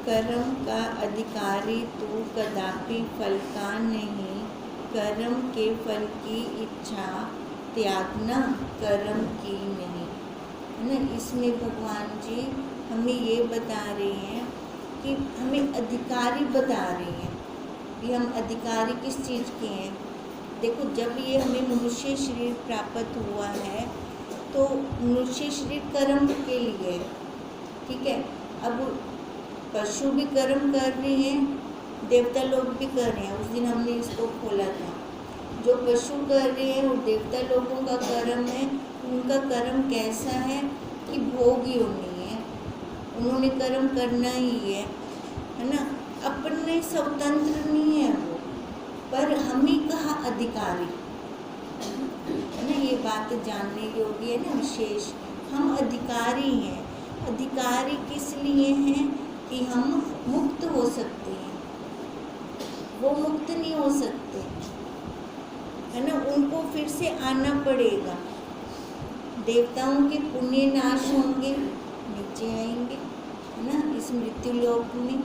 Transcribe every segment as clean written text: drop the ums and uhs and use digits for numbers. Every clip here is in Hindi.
कर्म का अधिकारी तू कदापि फल का नहीं, कर्म के फल की इच्छा त्यागना कर्म की नहीं, है ना। इसमें भगवान जी हमें ये बता रहे हैं कि हमें अधिकारी बता रहे हैं कि हम अधिकारी किस चीज़ के हैं। देखो, जब ये हमें मनुष्य शरीर प्राप्त हुआ है तो मनुष्य शरीर कर्म के लिए है, ठीक है। अब पशु भी कर्म कर रहे हैं, देवता लोग भी कर रहे हैं। उस दिन हमने इसको खोला था। जो पशु कर रहे हैं और देवता लोगों का कर्म है, उनका कर्म कैसा है कि भोगी होनी है, उन्होंने कर्म करना ही है ना। अपने स्वतंत्र नहीं है वो, पर हमें कहा अधिकारी, है ना। ये बात जानने योग्य है ना, विशेष। हम अधिकारी हैं। अधिकारी किस लिए हैं कि हम मुक्त हो सकते हैं, वो मुक्त नहीं हो सकते, है ना। उनको फिर से आना पड़ेगा। देवताओं के पुण्य नाश होंगे, नीचे आएंगे, है ना, इस मृत्यु लोक में।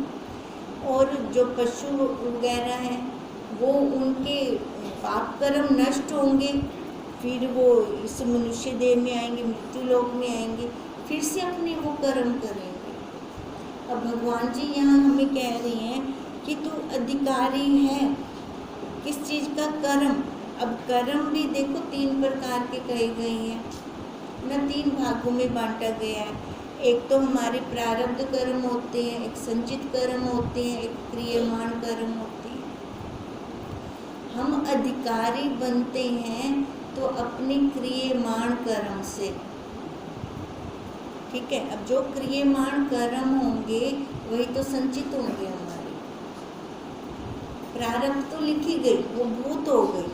और जो पशु वगैरह हैं वो उनके पाप कर्म नष्ट होंगे, फिर वो इस मनुष्य देह में आएंगे, मृत्यु लोक में आएंगे, फिर से अपने वो कर्म करेंगे। अब भगवान जी यहाँ हमें कह रहे हैं कि तू अधिकारी है किस चीज़ का? कर्म। अब कर्म भी देखो 3 प्रकार के कहे गए हैं ना, 3 भागों में बांटा गया है। एक तो हमारे प्रारब्ध कर्म होते हैं, एक संचित कर्म होते हैं, एक क्रियमाण कर्म होते हैं। हम अधिकारी बनते हैं तो अपने क्रियमाण कर्म से, ठीक है। अब जो क्रियमाण कर्म होंगे वही तो संचित होंगे हमारे। प्रारब्ध तो लिखी गई, वो भूत हो गई,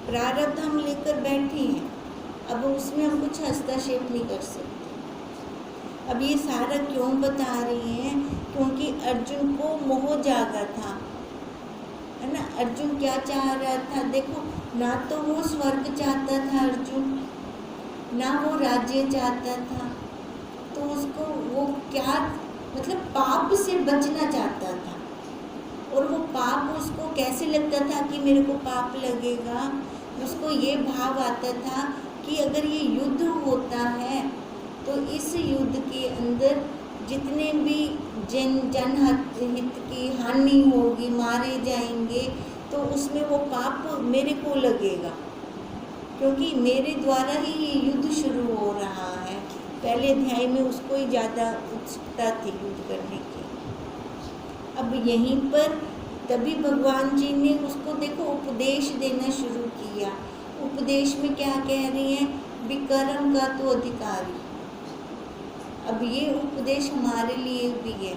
प्रारब्ध हम लेकर बैठे हैं, अब उसमें हम कुछ हस्तक्षेप नहीं कर सकते। अब ये सारा क्यों बता रही हैं? क्योंकि अर्जुन को मोह जागा था, है ना। अर्जुन क्या चाह रहा था? देखो, ना तो वो स्वर्ग चाहता था अर्जुन, ना वो राज्य चाहता था, तो उसको वो क्या मतलब पाप से बचना चाहता था। और वो पाप उसको कैसे लगता था कि मेरे को पाप लगेगा? उसको ये भाव आता था कि अगर ये युद्ध होता है तो इस युद्ध के अंदर जितने भी जनहित की हानि होगी, मारे जाएंगे, तो उसमें वो पाप मेरे को लगेगा, क्योंकि मेरे द्वारा ही ये युद्ध शुरू हो रहा है। पहले अध्याय में उसको ही ज़्यादा उत्सुकता थी युद्ध करने की। अब यहीं पर तभी भगवान जी ने उसको देखो उपदेश देना शुरू किया। उपदेश में क्या कह रही हैं? विकर्म का तो अधिकारी। अब ये उपदेश हमारे लिए भी है।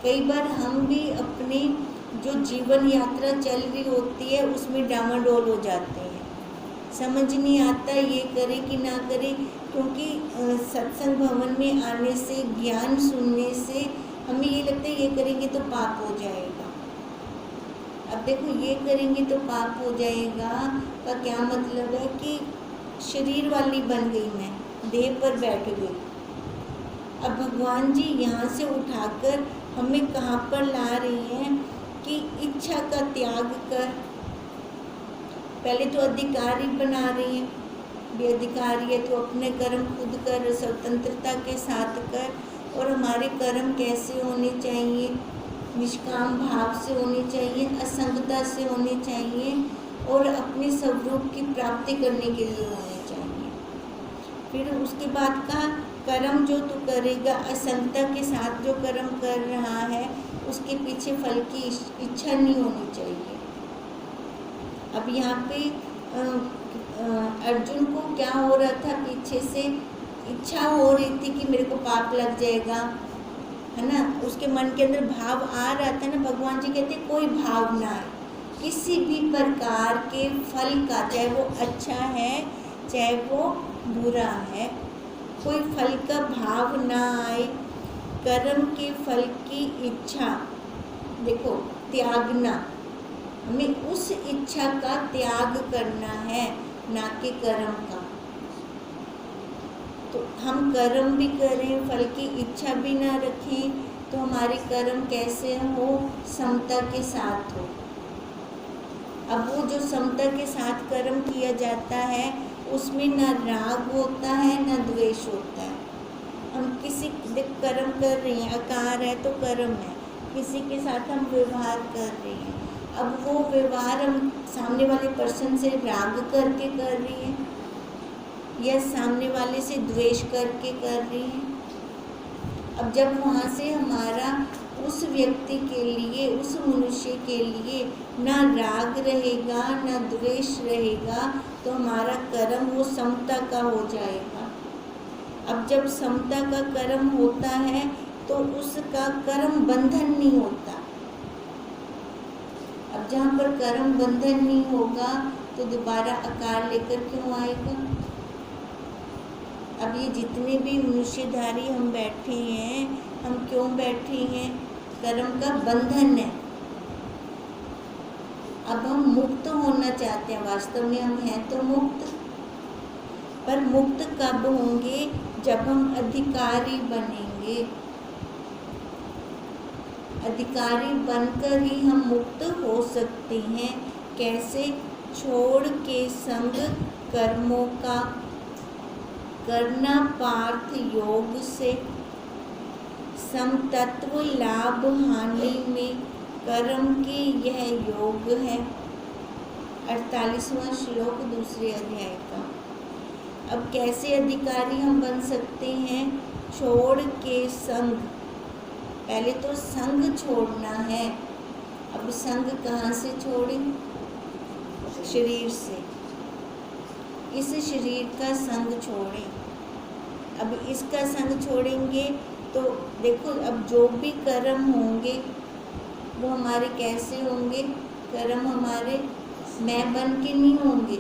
कई बार हम भी अपनी जो जीवन यात्रा चल रही होती है उसमें डामाडोल हो जाते हैं, समझ नहीं आता ये करें कि ना करें, क्योंकि सत्संग भवन में आने से, ज्ञान सुनने से हमें ये लगता है ये करेंगे तो पाप हो जाएगा। अब देखो, ये करेंगे तो पाप हो जाएगा का क्या मतलब है कि शरीर वाली बन गई मैं, देह पर बैठ गई। अब भगवान जी यहाँ से उठाकर हमें कहाँ पर ला रही हैं कि इच्छा का त्याग कर। पहले तो अधिकारी बना रही हैं, भी अधिकारी है तो अपने कर्म खुद कर, स्वतंत्रता के साथ कर। और हमारे कर्म कैसे होने चाहिए? निष्काम भाव से होने चाहिए, असंगता से होने चाहिए, और अपने स्वरूप की प्राप्ति करने के लिए होने चाहिए। फिर उसके बाद का कर्म जो तू करेगा, असंगता के साथ जो कर्म कर रहा है, उसके पीछे फल की इच्छा नहीं होनी चाहिए। अब यहाँ पे अर्जुन को क्या हो रहा था? पीछे से इच्छा हो रही थी कि मेरे को पाप लग जाएगा, है ना। उसके मन के अंदर भाव आ रहा था ना। भगवान जी कहते कोई भाव ना आए किसी भी प्रकार के फल का, चाहे वो अच्छा है चाहे वो बुरा है, कोई फल का भाव ना आए। कर्म के फल की इच्छा देखो त्यागना, हमें उस इच्छा का त्याग करना है, ना कि कर्म का। तो हम कर्म भी करें, फल की इच्छा भी ना रखें, तो हमारे कर्म कैसे हो? समता के साथ हो। अब वो जो समता के साथ कर्म किया जाता है, उसमें न राग होता है न द्वेष होता है। हम किसी कर्म कर रहे हैं, आकार है तो कर्म है, किसी के साथ हम व्यवहार कर रहे हैं, अब वो व्यवहार हम सामने वाले पर्सन से राग करके कर रही हैं या सामने वाले से द्वेष करके कर रही हैं। अब जब वहाँ से हमारा उस व्यक्ति के लिए, उस मनुष्य के लिए ना राग रहेगा ना द्वेष रहेगा, तो हमारा कर्म वो समता का हो जाएगा। अब जब समता का कर्म होता है तो उसका कर्म बंधन नहीं होता। अब जहाँ पर कर्म बंधन नहीं होगा तो दोबारा आकार लेकर क्यों आएगा? अब ये जितने भी मनुष्यधारी हम बैठे हैं, हम क्यों बैठे हैं? कर्म का बंधन है। अब हम मुक्त होना चाहते हैं, वास्तव में हम हैं तो मुक्त, पर मुक्त कब होंगे? जब हम अधिकारी बनेंगे। अधिकारी बनकर ही हम मुक्त हो सकते हैं। कैसे? छोड़ के संग कर्मों का करना पार्थ योग से, समतत्व लाभ हानि में कर्म के यह योग है। 48वां श्लोक दूसरे अध्याय का। अब कैसे अधिकारी हम बन सकते हैं? छोड़ के संग, पहले तो संग छोड़ना है। अब संग कहाँ से छोड़ें? शरीर से। इस शरीर का संग छोड़ें। अब इसका संग छोड़ेंगे तो देखो, अब जो भी कर्म होंगे वो हमारे कैसे होंगे? कर्म हमारे मैं बन के नहीं होंगे।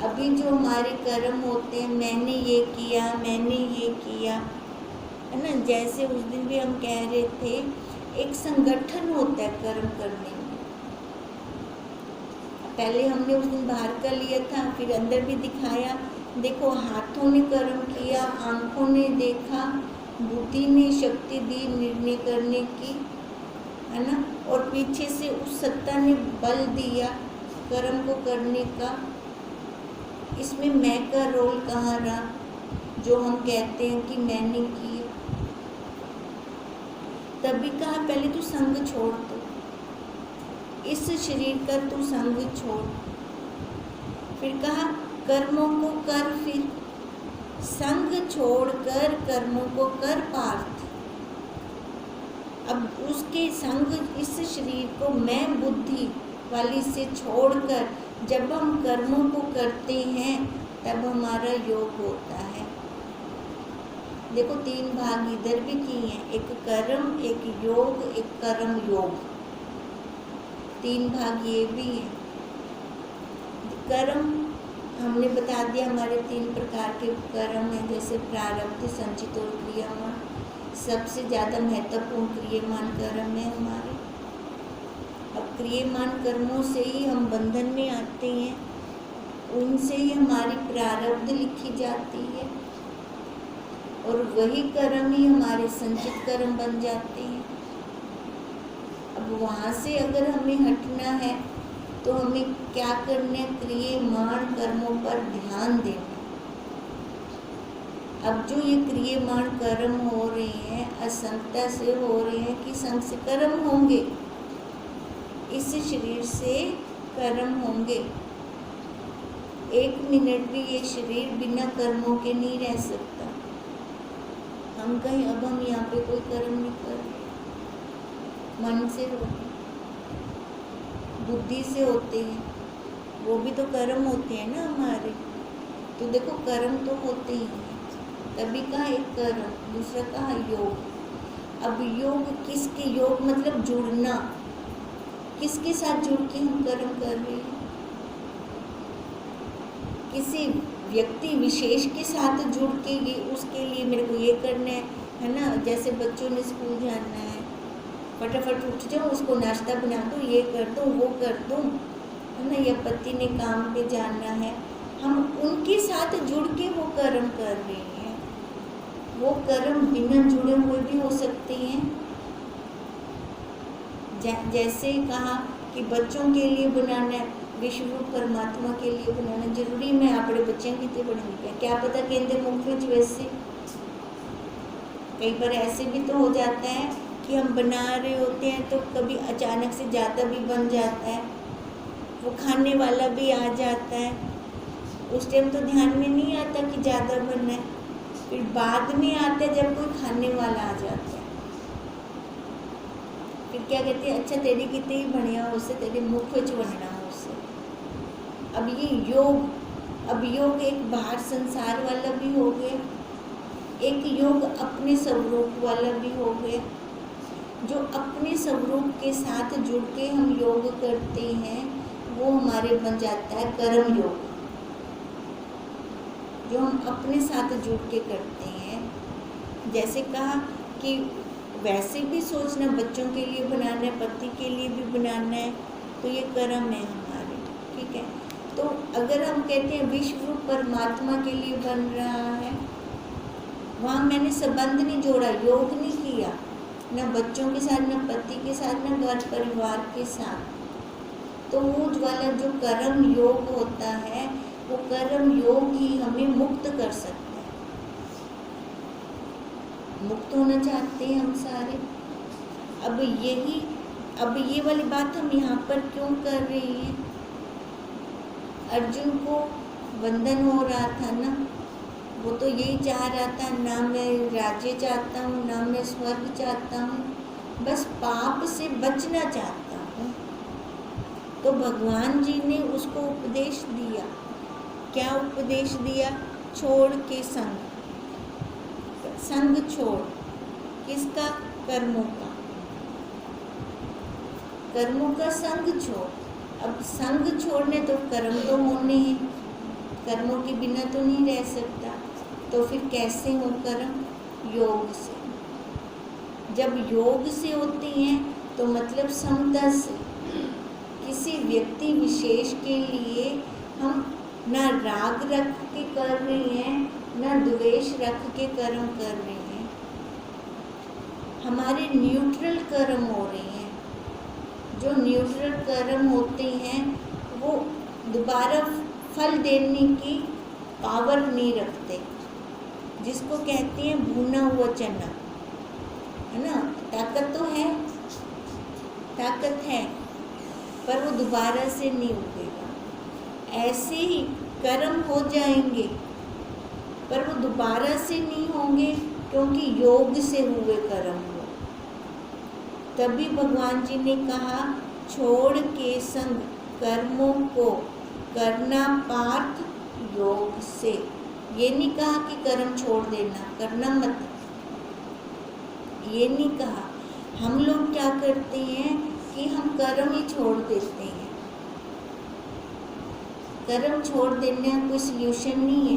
अभी जो हमारे कर्म होते हैं, मैंने ये किया, मैंने ये किया, है ना। जैसे उस दिन भी हम कह रहे थे, एक संगठन होता है कर्म करने में। पहले हमने उस दिन बाहर का लिया था, फिर अंदर भी दिखाया। देखो, हाथों ने कर्म किया, आंखों ने देखा, बुद्धि ने शक्ति दी निर्णय करने की, है ना। और पीछे से उस सत्ता ने बल दिया कर्म को करने का। इसमें मैं का रोल कहाँ रहा, जो हम कहते हैं कि मैंने किया? तभी कहा पहले तू संग छोड़ दो, इस शरीर का तू संग छोड़। फिर कहा कर्मों को कर, फिर संग छोड़कर कर्मों को कर पार्थ। अब उसके संग, इस शरीर को मैं बुद्धि वाली से छोड़कर जब हम कर्मों को करते हैं तब हमारा योग होता है। देखो, 3 भाग इधर भी किए हैं, एक कर्म, एक योग, एक कर्म योग। 3 भाग ये भी हैं। कर्म हमने बता दिया, हमारे 3 प्रकार के कर्म हैं, जैसे प्रारब्ध, संचित और क्रियामान। सबसे ज़्यादा महत्वपूर्ण क्रियमान कर्म है हमारे। अब क्रियमान कर्मों से ही हम बंधन में आते हैं, उनसे ही हमारी प्रारब्ध लिखी जाती है, और वही कर्म ही हमारे संचित कर्म बन जाते हैं। अब वहाँ से अगर हमें हटना है तो हमें क्या करना है? क्रियमान कर्मों पर ध्यान देना। अब जो ये क्रियमान कर्म हो रहे हैं, असंगता से हो रहे हैं कि संग से कर्म होंगे, इस शरीर से कर्म होंगे। 1 मिनट भी ये शरीर बिना कर्मों के नहीं रह सकता। हम कहीं, अब हम यहाँ पे कोई कर्म नहीं कर रहे, मन से होते, बुद्धि से होते हैं, वो भी तो कर्म होते हैं ना हमारे। तो देखो, कर्म तो होते ही हैं। तभी कहा एक कर्म, दूसरा कहा योग। अब योग किसके? योग मतलब जुड़ना। किसके साथ जुड़ के हम कर्म कर रहे हैं? किसी व्यक्ति विशेष के साथ जुड़ के, ये उसके लिए मेरे को ये करना है ना। जैसे बच्चों ने स्कूल जाना है, फटाफट उठ जाओ, उसको नाश्ता बना दो, ये कर दो, वो कर दो, है ना। या पति ने काम पे जाना है, हम उनके साथ जुड़ के वो कर्म कर रही हैं। वो कर्म बिना जुड़े हुए भी हो सकते हैं। जैसे कहा कि बच्चों के लिए बनाना, विश्व रूप परमात्मा के लिए बनाना जरूरी। मैं अपने बच्चे कितने बनाऊंगी, क्या पता कहते मुख में वैसे। कई बार ऐसे भी तो हो जाता है कि हम बना रहे होते हैं तो कभी अचानक से ज़्यादा भी बन जाता है, वो खाने वाला भी आ जाता है। उस टाइम तो ध्यान में नहीं आता कि ज़्यादा बनना है, फिर बाद में आता है जब कोई खाने वाला आ जाता है। फिर क्या कहते हैं, अच्छा तेरी कितनी ही बढ़िया हो से, तेरे मुख में बनना हो से। अब ये योग एक बाहर संसार वाला भी हो गया, एक योग अपने स्वरूप वाला भी हो गया। जो अपने स्वरूप के साथ जुड़ के हम योग करते हैं वो हमारे बन जाता है कर्म योग, जो हम अपने साथ जुड़ के करते हैं। जैसे कहा कि वैसे भी सोचना बच्चों के लिए बनाना है, पति के लिए भी बनाना है, तो ये कर्म है हमारे, ठीक है। तो अगर हम कहते हैं विश्व रूप परमात्मा के लिए बन रहा है, वहाँ मैंने संबंध नहीं जोड़ा, योग नहीं किया, न बच्चों के साथ, न पति के साथ, न घर परिवार के साथ। तो वो वाला जो कर्म योग होता है, वो कर्म योग ही हमें मुक्त कर सकता है। मुक्त होना चाहते हैं हम सारे। अब ये वाली बात हम यहाँ पर क्यों कर रहे हैं? अर्जुन को बंधन हो रहा था ना, वो तो यही चाह रहा था, ना मैं राज्य चाहता हूँ, ना मैं स्वर्ग चाहता हूँ, बस पाप से बचना चाहता हूँ। तो भगवान जी ने उसको उपदेश दिया। क्या उपदेश दिया? छोड़ के संग छोड़, किसका? कर्मों का। कर्मों का संग छोड़। अब संग छोड़ने तो कर्म तो होने हैं, कर्मों के बिना तो नहीं रह सकता। तो फिर कैसे हो कर्म? योग से। जब योग से होती हैं तो मतलब समता से। किसी व्यक्ति विशेष के लिए हम ना राग रख के कर रहे हैं, ना द्वेष रख के कर्म कर रहे हैं, हमारे न्यूट्रल कर्म हो रहे हैं। जो न्यूट्रल कर्म होते हैं वो दोबारा फल देने की पावर नहीं रखते, जिसको कहते हैं भुना हुआ चना, है ना। ताकत तो है, ताकत है, पर वो दोबारा से नहीं उगेगा। ऐसे ही कर्म हो जाएंगे पर वो दोबारा से नहीं होंगे, क्योंकि योग से हुए कर्म हो। तभी भगवान जी ने कहा छोड़ के संग कर्मों को करना पार्थ योग से। ये नहीं कहा कि कर्म छोड़ देना, करना मत, ये नहीं कहा। हम लोग क्या करते हैं कि हम कर्म ही छोड़ देते हैं। कर्म छोड़ देने का कोई सल्यूशन नहीं है।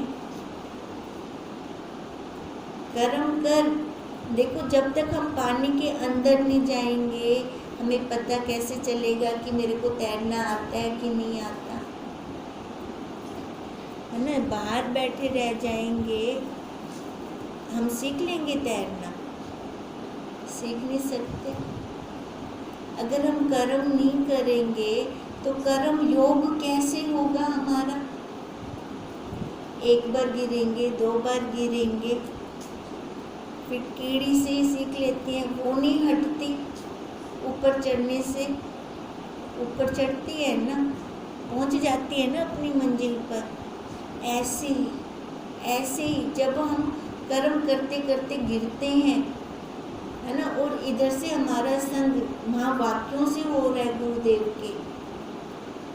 कर्म कर, देखो जब तक हम पानी के अंदर नहीं जाएंगे हमें पता कैसे चलेगा कि मेरे को तैरना आता है कि नहीं आता, है ना। बाहर बैठे रह जाएंगे, हम सीख लेंगे तैरना? सीख नहीं सकते। अगर हम कर्म नहीं करेंगे तो कर्म योग कैसे होगा हमारा? एक बार गिरेंगे, 2 बार गिरेंगे, फिर कीड़ी से ही सीख लेते हैं, वो नहीं हटती ऊपर चढ़ने से। ऊपर चढ़ती है ना, पहुंच जाती है ना अपनी मंजिल पर। ऐसे ही जब हम कर्म करते करते गिरते हैं, है ना, और इधर से हमारा संग महावाक्यों से हो रहा है गुरुदेव के,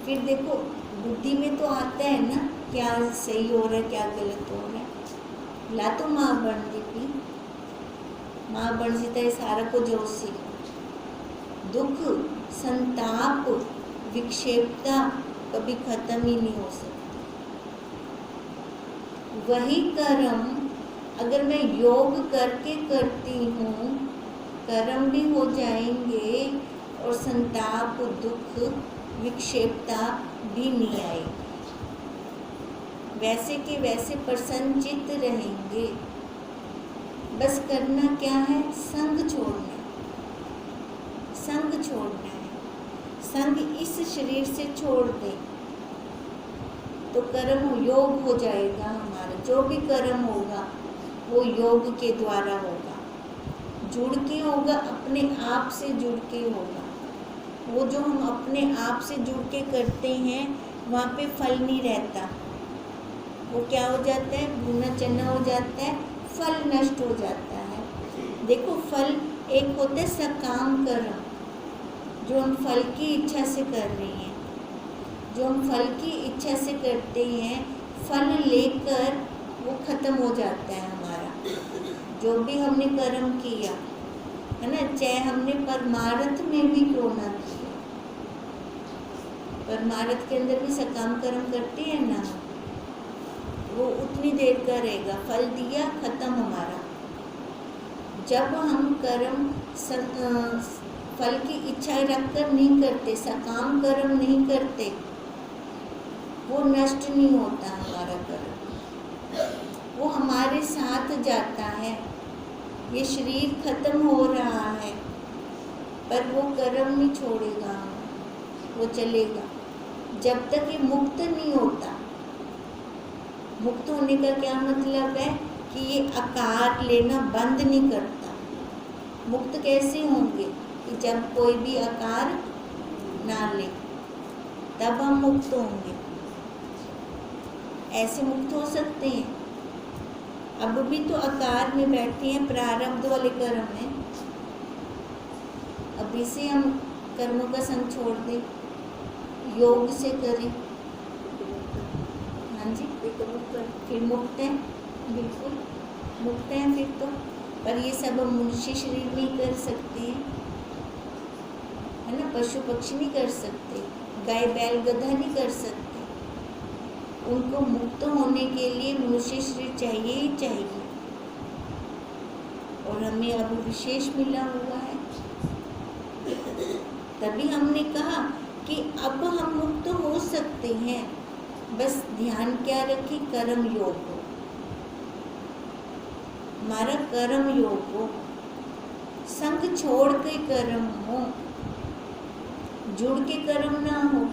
फिर देखो बुद्धि में तो आता है ना क्या सही हो रहा है क्या गलत हो रहा है। ला तो माँ बन जीता है सारा को जोशी। दुख, संताप, विक्षेपता कभी खत्म ही नहीं हो सकती। वही कर्म अगर मैं योग करके करती हूँ, कर्म भी हो जाएंगे और संताप, दुख, विक्षेपता भी नहीं आएगी। वैसे के वैसे प्रसन्नचित्त रहेंगे। बस करना क्या है, संग छोड़ना, संग छोड़ना है। संग इस शरीर से छोड़ दे तो कर्म योग हो जाएगा हमारा। जो भी कर्म होगा वो योग के द्वारा होगा, जुड़ के होगा, अपने आप से जुड़ के होगा। वो जो हम अपने आप से जुड़ के करते हैं वहाँ पे फल नहीं रहता। वो क्या हो जाता है, भुना चना हो जाता है, फल नष्ट हो जाता है। देखो फल एक होता है सकाम कर्म, जो हम फल की इच्छा से कर रहे हैं, जो हम फल की इच्छा से करते हैं, फल लेकर वो खत्म हो जाता है हमारा। जो भी हमने कर्म किया है ना, चाहे हमने परमार्थ में भी क्यों ना किया, परमार्थ के अंदर भी सकाम कर्म करते हैं ना, वो उतनी देर का रहेगा। फल दिया, खत्म हमारा। जब हम कर्म फल की इच्छा रखकर नहीं करते, सकाम कर्म नहीं करते, वो नष्ट नहीं होता हमारा कर्म, वो हमारे साथ जाता है। ये शरीर खत्म हो रहा है पर वो कर्म नहीं छोड़ेगा, वो चलेगा जब तक ये मुक्त नहीं होता। मुक्त होने का क्या मतलब है कि ये आकार लेना बंद नहीं करता। मुक्त कैसे होंगे कि जब कोई भी आकार ना ले, तब हम मुक्त होंगे। ऐसे मुक्त हो सकते हैं। अब भी तो आकार में बैठे हैं, प्रारब्ध वाले कर्म में। अभी से हम कर्मों का संग छोड़ दें, योग से करें, हाँ जी, फिर मुक्त हैं, बिल्कुल मुक्त हैं फिर तो। पर ये सब हम मनुष्य शरीर में ही कर सकते हैं, है ना। पशु पक्षी नहीं कर सकते, गाय बैल गधा नहीं कर सकते। उनको मुक्त होने के लिए मनुष्य शरीर चाहिए ही चाहिए, और हमें अब विशेष मिला हुआ है। तभी हमने कहा कि अब हम मुक्त हो सकते हैं। बस ध्यान क्या रखें, कर्म योग हो, हमारा कर्म योग हो, संग छोड़ के कर्म हो, जुड़ के कर्म ना हो,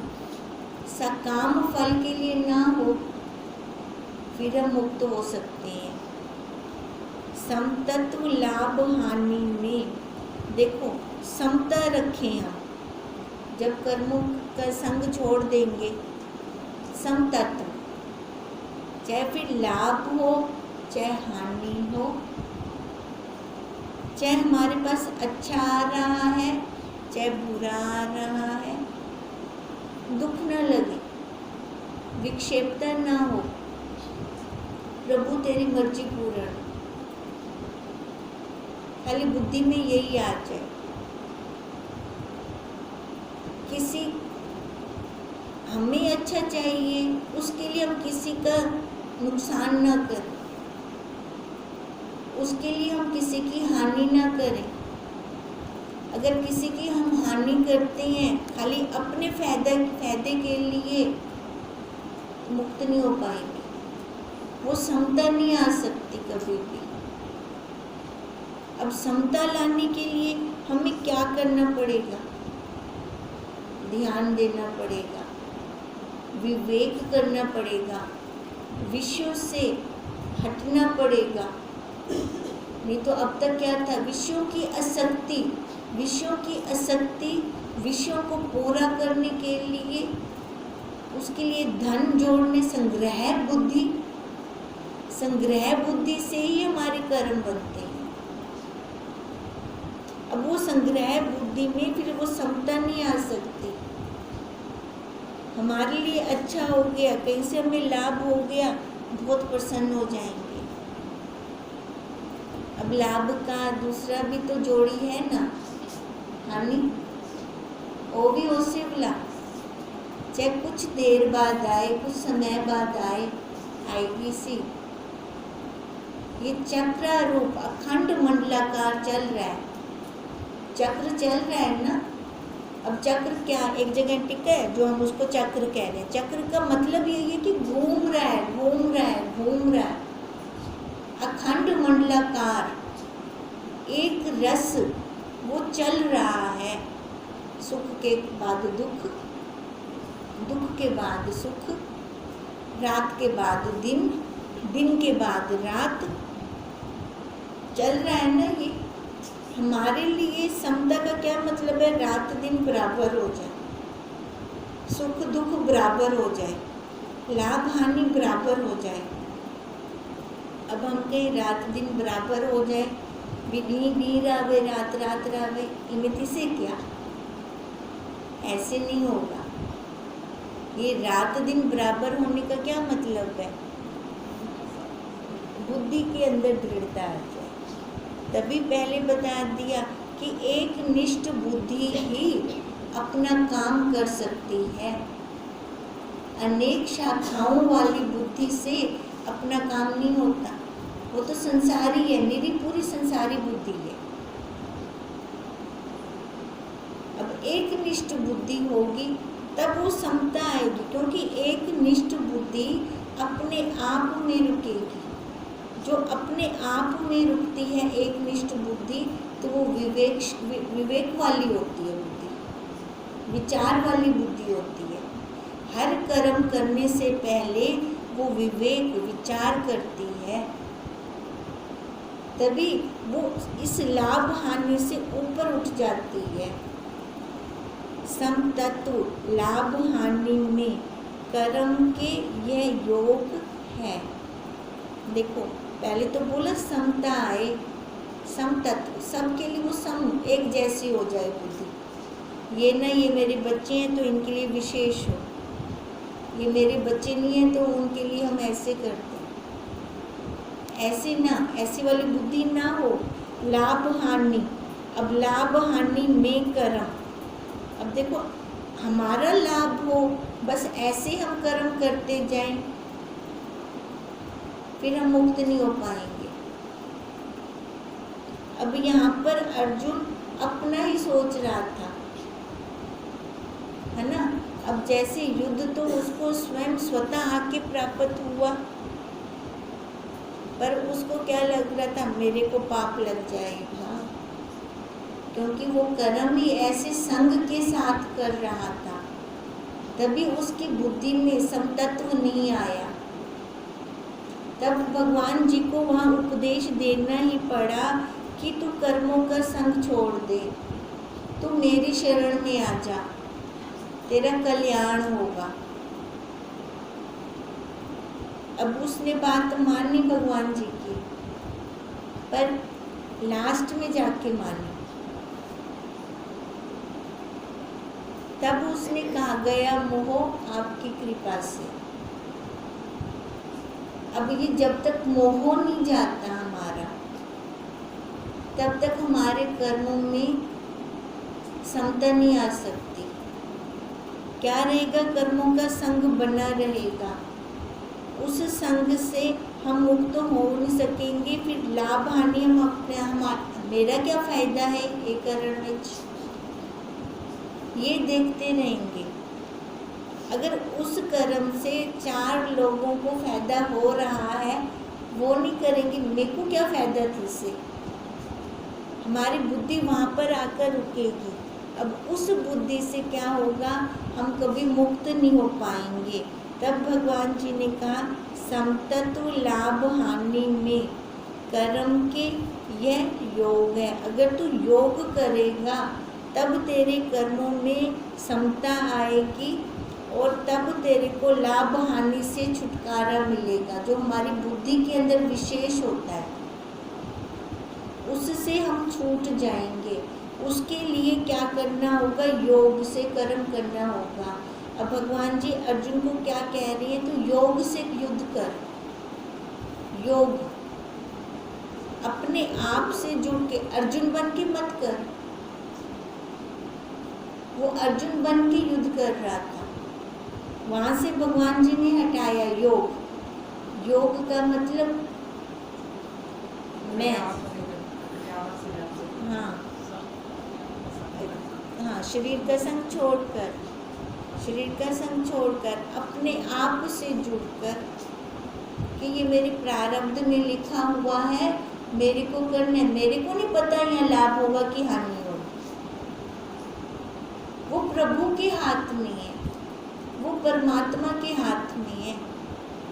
सकाम फल के लिए ना हो, फिर हम मुक्त हो सकते हैं। समतत्व लाभ हानि में देखो समता रखें हम। जब कर्मों का संग छोड़ देंगे, समतत्व, चाहे फिर लाभ हो चाहे हानि हो, चाहे हमारे पास अच्छा आ रहा है चाहे बुरा आ रहा है, दुख न लगे, विक्षेपता ना हो, प्रभु तेरी मर्जी पूर्ण, खाली बुद्धि में यही आ जाए। किसी हमें अच्छा चाहिए, उसके लिए हम किसी का नुकसान ना करें, उसके लिए हम किसी की हानि ना करें। अगर किसी की हम हानि करते हैं खाली अपने फायदे के लिए, मुक्त नहीं हो पाएंगे, वो समता नहीं आ सकती कभी भी। अब समता लाने के लिए हमें क्या करना पड़ेगा, ध्यान देना पड़ेगा, विवेक करना पड़ेगा, विषयों से हटना पड़ेगा। नहीं तो अब तक क्या था, विषयों की आसक्ति, विषयों की आसक्ति, विषयों को पूरा करने के लिए, उसके लिए धन जोड़ने, संग्रह बुद्धि से ही हमारे कर्म बनते हैं। अब वो संग्रह बुद्धि में फिर वो समता नहीं आ सकती। हमारे लिए अच्छा हो गया, कहीं से हमें लाभ हो गया, बहुत प्रसन्न हो जाएंगे। अब लाभ का दूसरा भी तो जोड़ी है ना, हानि, वो भी उससे मिला, चाहे कुछ देर बाद आए, कुछ समय बाद आए, आएगी सी। ये चक्र रूप अखंड मंडलाकार चल रहा है, चक्र चल रहा है ना, अब चक्र क्या, एक जगह टिका है जो हम उसको चक्र कह रहे हैं। चक्र का मतलब यही है कि घूम रहा है, घूम रहा है, घूम रहा है। अखंड मंडलाकार एक रस वो चल रहा है। सुख के बाद दुख, दुख के बाद सुख, रात के बाद दिन, दिन के बाद रात, चल रहा है ना ये। हमारे लिए समता का क्या मतलब है? रात दिन बराबर हो जाए, सुख दुख बराबर हो जाए, लाभ हानि बराबर हो जाए। अब हम कहीं रात दिन बराबर हो जाए, नींद आवे, रात रात रावे, इमिति से क्या? ऐसे नहीं होगा। ये रात दिन बराबर होने का क्या मतलब है? बुद्धि के अंदर दृढ़ता आ जाए। तभी पहले बता दिया कि एक निष्ठ बुद्धि ही अपना काम कर सकती है। अनेक शाखाओं वाली बुद्धि से अपना काम नहीं होता। वो तो संसारी है, मेरी पूरी संसारी बुद्धि है। अब एक निष्ठ बुद्धि होगी तब वो समता आएगी, क्योंकि एक निष्ठ बुद्धि अपने आप में रुकेगी। जो अपने आप में रुकती है एक निष्ठ बुद्धि, तो वो विवेक वाली होती है बुद्धि, विचार वाली बुद्धि होती है। हर कर्म करने से पहले वो विवेक विचार करती है, तभी वो इस लाभ हानि से ऊपर उठ जाती है। समतत्व लाभ हानि में कर्म के यह योग है। देखो पहले तो बोला समता आए, समतत्व, सबके लिए वो सम एक जैसी हो जाए बुद्धि। ये ना ये मेरे बच्चे हैं तो इनके लिए विशेष हो, ये मेरे बच्चे नहीं हैं तो उनके लिए हम ऐसे करते हैं, ऐसे ना, ऐसी वाली बुद्धि ना हो। लाभ हानि, अब लाभ हानि में कर्म, अब देखो हमारा लाभ हो, बस ऐसे हम कर्म करते जाएं, फिर हम मुक्त नहीं हो पाएंगे। अब यहाँ पर अर्जुन अपना ही सोच रहा था, है ना। अब जैसे युद्ध तो उसको स्वयं स्वतः आके प्राप्त हुआ, पर उसको क्या लग रहा था, मेरे को पाप लग जाएगा, क्योंकि वो कर्म ही ऐसे संग के साथ कर रहा था। तभी उसकी बुद्धि में समतत्व नहीं आया। तब भगवान जी को वहाँ उपदेश देना ही पड़ा कि तू कर्मों का संग छोड़ दे, तू मेरी शरण में आ जा, तेरा कल्याण होगा। अब उसने बात मानी भगवान जी की, पर लास्ट में जाके मानी। तब उसने कहा, गया मोह आपकी कृपा से। अब ये जब तक मोह नहीं जाता हमारा, तब तक हमारे कर्मों में समता नहीं आ सकती। क्या रहेगा? कर्मों का संग बना रहेगा, उस संग से हम मुक्त हो नहीं सकेंगे। फिर लाभ हानि हम अपने मेरा क्या फायदा है ये करण में, ये देखते रहेंगे। अगर उस कर्म से 4 लोगों को फायदा हो रहा है, वो नहीं करेंगे, मेरे को क्या फायदा थी इससे, हमारी बुद्धि वहाँ पर आकर रुकेगी। अब उस बुद्धि से क्या होगा, हम कभी मुक्त नहीं हो पाएंगे। तब भगवान जी ने कहा, समतत्व लाभ हानि में कर्म के यह योग है। अगर तू योग करेगा तब तेरे कर्मों में समता आएगी और तब तेरे को लाभ हानि से छुटकारा मिलेगा। जो हमारी बुद्धि के अंदर विशेष होता है उससे हम छूट जाएंगे। उसके लिए क्या करना होगा? योग से कर्म करना होगा। अब भगवान जी अर्जुन को क्या कह रही है? तो योग से युद्ध कर। योग अपने आप से जुड़ के, अर्जुन बन के मत कर। वो अर्जुन बन के युद्ध कर रहा था, वहां से भगवान जी ने हटाया योग। योग का मतलब मैं, हाँ हाँ, शरीर का संग छोड़कर, शरीर का संग छोड़कर अपने आप से जुड़कर कि ये मेरे प्रारब्ध में लिखा हुआ है, मेरे को करना है, मेरे को नहीं पता यहाँ लाभ होगा कि हानि होगी, वो प्रभु के हाथ में है, वो परमात्मा के हाथ में है।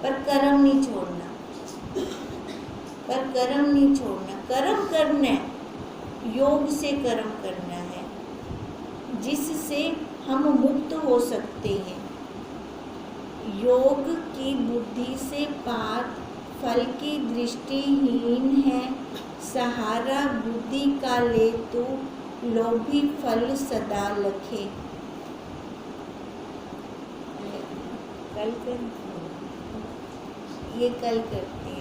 पर कर्म नहीं छोड़ना, पर कर्म नहीं छोड़ना, कर्म करना है, योग से कर्म करना है, जिससे हम मुक्त हो सकते हैं। योग की बुद्धि से पात फल की दृष्टिहीन है, सहारा बुद्धि का ले तो लोभी फल सदा लखे। कल कर ये कल करते हैं।